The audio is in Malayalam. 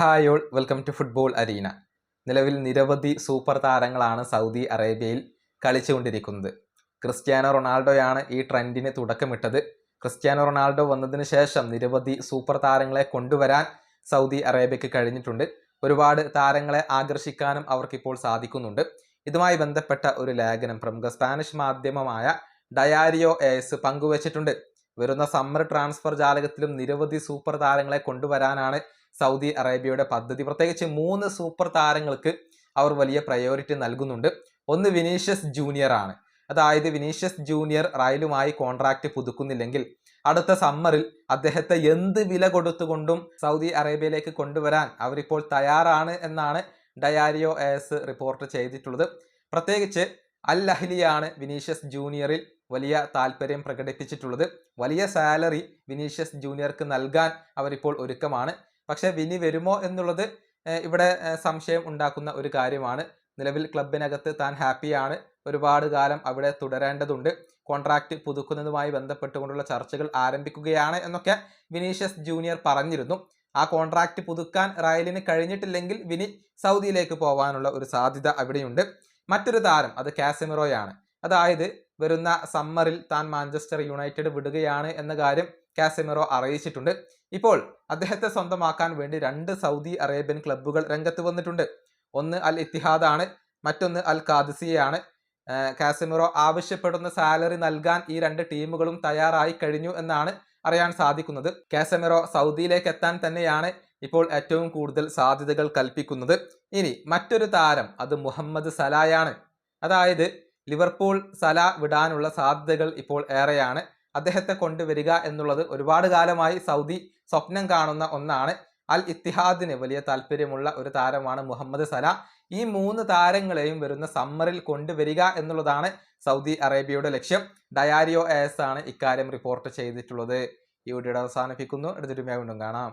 Hi all welcome to football arena. നിലവിൽ നിരവധി സൂപ്പർ താരങ്ങളാണ് സൗദി അറേബ്യയിൽ കളിച്ചുകൊണ്ടിരിക്കുന്നത്. ക്രിസ്ത്യാനോ റൊണാൾഡോയാണ് ഈ ട്രെൻഡിന് തുടക്കമിട്ടത്. ക്രിസ്ത്യാനോ റൊണാൾഡോ വന്നതിന് ശേഷം നിരവധി സൂപ്പർ താരങ്ങളെ കൊണ്ടുവരാൻ സൗദി അറേബ്യക്ക് കഴിഞ്ഞിട്ടുണ്ട്. ഒരുപാട് താരങ്ങളെ ആകർഷിക്കാനും അവർക്കിപ്പോൾ സാധിക്കുന്നുണ്ട്. ഇതുമായി ബന്ധപ്പെട്ട ഒരു ലേഖനം പ്രമുഖ സ്പാനിഷ് മാധ്യമമായ ഡയാരിയോ എസ് പങ്കുവച്ചിട്ടുണ്ട്. വരുന്ന സമ്മർ ട്രാൻസ്ഫർ ജാലകത്തിലും നിരവധി സൂപ്പർ താരങ്ങളെ കൊണ്ടുവരാനാണ് സൗദി അറേബ്യയുടെ പദ്ധതി. പ്രത്യേകിച്ച് 3 സൂപ്പർ താരങ്ങൾക്ക് അവർ വലിയ പ്രയോറിറ്റി നൽകുന്നുണ്ട്. ഒന്ന് വിനീഷ്യസ് ജൂനിയർ ആണ്. അതായത് വിനീഷ്യസ് ജൂനിയർ റയലുമായി കോൺട്രാക്ട് പുതുക്കുന്നില്ലെങ്കിൽ അടുത്ത സമ്മറിൽ അദ്ദേഹത്തെ എന്ത് വില കൊടുത്തുകൊണ്ടും സൗദി അറേബ്യയിലേക്ക് കൊണ്ടുവരാൻ അവരിപ്പോൾ തയ്യാറാണ് എന്നാണ് ഡയാരിയോ എസ് റിപ്പോർട്ട് ചെയ്തിട്ടുള്ളത്. പ്രത്യേകിച്ച് അൽ അഹ്ലിയാണ് വിനീഷ്യസ് ജൂനിയറിൽ വലിയ താല്പര്യം പ്രകടിപ്പിച്ചിട്ടുള്ളത്. വലിയ സാലറി വിനീഷ്യസ് ജൂനിയർക്ക് നൽകാൻ അവരിപ്പോൾ ഒരുക്കമാണ്. പക്ഷേ വിനി വരുമോ എന്നുള്ളത് ഇവിടെ സംശയം ഉണ്ടാക്കുന്ന ഒരു കാര്യമാണ്. നിലവിൽ ക്ലബിനകത്ത് താൻ ഹാപ്പിയാണ്, ഒരുപാട് കാലം അവിടെ തുടരേണ്ടതുണ്ട്, കോൺട്രാക്ട് പുതുക്കുന്നതുമായി ബന്ധപ്പെട്ടുകൊണ്ടുള്ള ചർച്ചകൾ ആരംഭിക്കുകയാണ് എന്നൊക്കെ വിനീഷ്യസ് ജൂനിയർ പറഞ്ഞിരുന്നു. ആ കോൺട്രാക്ട് പുതുക്കാൻ റയലിന് കഴിഞ്ഞിട്ടില്ലെങ്കിൽ വിനി സൗദിയിലേക്ക് പോകാനുള്ള ഒരു സാധ്യത അവിടെയുണ്ട്. മറ്റൊരു താരം അത് കാസമിറോയാണ്. അതായത് വരുന്ന സമ്മറിൽ താൻ മാഞ്ചസ്റ്റർ യുണൈറ്റഡ് വിടുകയാണ് എന്ന കാര്യം കാസമിറോ അറിയിച്ചിട്ടുണ്ട്. ഇപ്പോൾ അദ്ദേഹത്തെ സ്വന്തമാക്കാൻ വേണ്ടി 2 സൗദി അറേബ്യൻ ക്ലബ്ബുകൾ രംഗത്ത് വന്നിട്ടുണ്ട്. ഒന്ന് അൽ ഇത്തിഹാദ് ആണ്, മറ്റൊന്ന് അൽ ഖാദിസിയയാണ്. കാസമിറോ ആവശ്യപ്പെടുന്ന സാലറി നൽകാൻ ഈ 2 ടീമുകളും തയ്യാറായി കഴിഞ്ഞു എന്നാണ് അറിയാൻ സാധിക്കുന്നത്. കാസമിറോ സൗദിയിലേക്ക് എത്താൻ തന്നെയാണ് ഇപ്പോൾ ഏറ്റവും കൂടുതൽ സാധ്യതകൾ കൽപ്പിക്കുന്നത്. ഇനി മറ്റൊരു താരം അത് മുഹമ്മദ് സലായാണ്. അതായത് ലിവർപൂൾ സല വിടാനുള്ള സാധ്യതകൾ ഇപ്പോൾ ഏറെയാണ്. അദ്ദേഹത്തെ കൊണ്ടുവരിക എന്നുള്ളത് ഒരുപാട് കാലമായി സൗദി സ്വപ്നം കാണുന്ന ഒന്നാണ്. അൽ ഇത്തിഹാദിന് വലിയ താല്പര്യമുള്ള ഒരു താരമാണ് മുഹമ്മദ് സല. ഈ 3 താരങ്ങളെയും വരുന്ന സമ്മറിൽ കൊണ്ടുവരിക എന്നുള്ളതാണ് സൗദി അറേബ്യയുടെ ലക്ഷ്യം. ഡയാരിയോ എസ് ആണ് ഇക്കാര്യം റിപ്പോർട്ട് ചെയ്തിട്ടുള്ളത്. ഈ വീഡിയോ അവസാനിപ്പിക്കുന്നു. അടുത്തൊരു വീണ്ടും കാണാം.